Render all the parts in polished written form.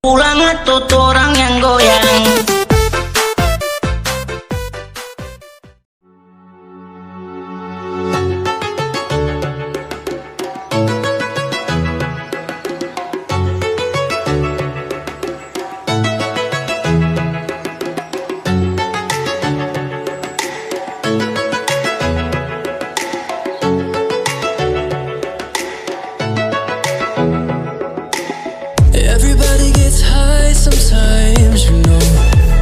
Pulang atau orang yang goyang. Everybody gets high sometimes, you know.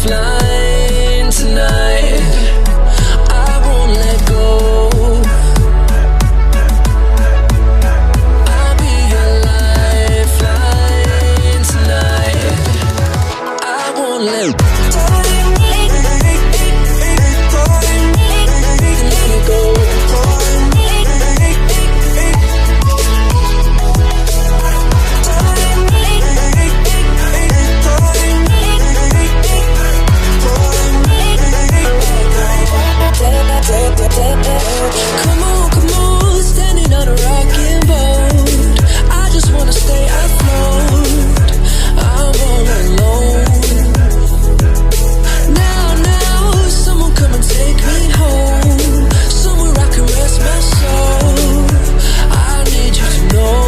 lifeline tonight. I won't let go. I'll be your lifeline tonight. I won't let go. Come on, standing on a rocking boat. I just wanna stay afloat. I'm all alone. Now, someone come and take me home. Somewhere I can rest my soul. I need you to know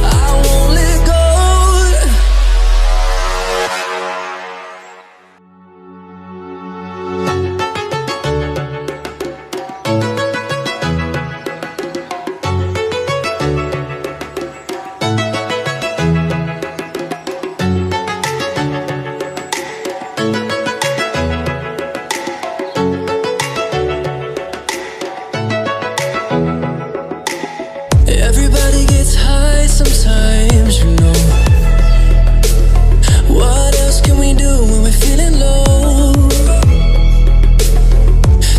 I won't let go. Everybody gets high sometimes, you know. What else can we do when we're feeling low?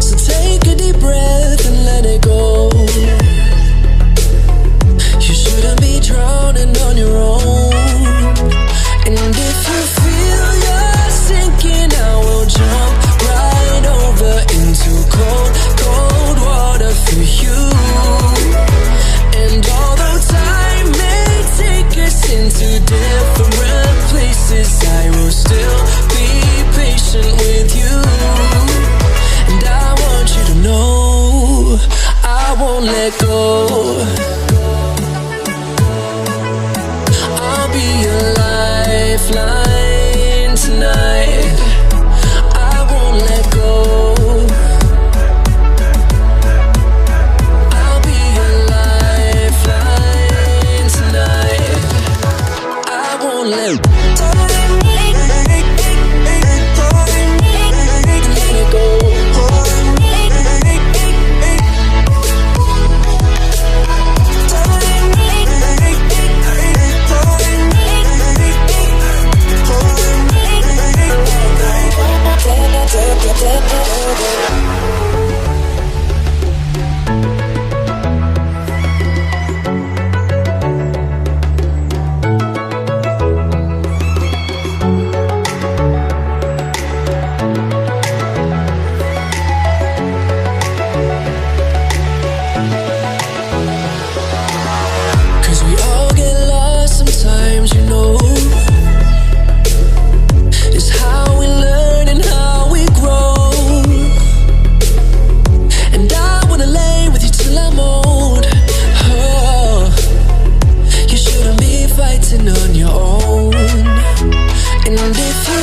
So take a deep breath and let it go. You shouldn't be drowning on your own. And if you feel you're sinking, I will jump right over into cold water for you. And although time may take us into different places, I will still be patient with you. And I want you to know I won't let go. I'll be your lifeline tonight. I won't let go. On your own. And if you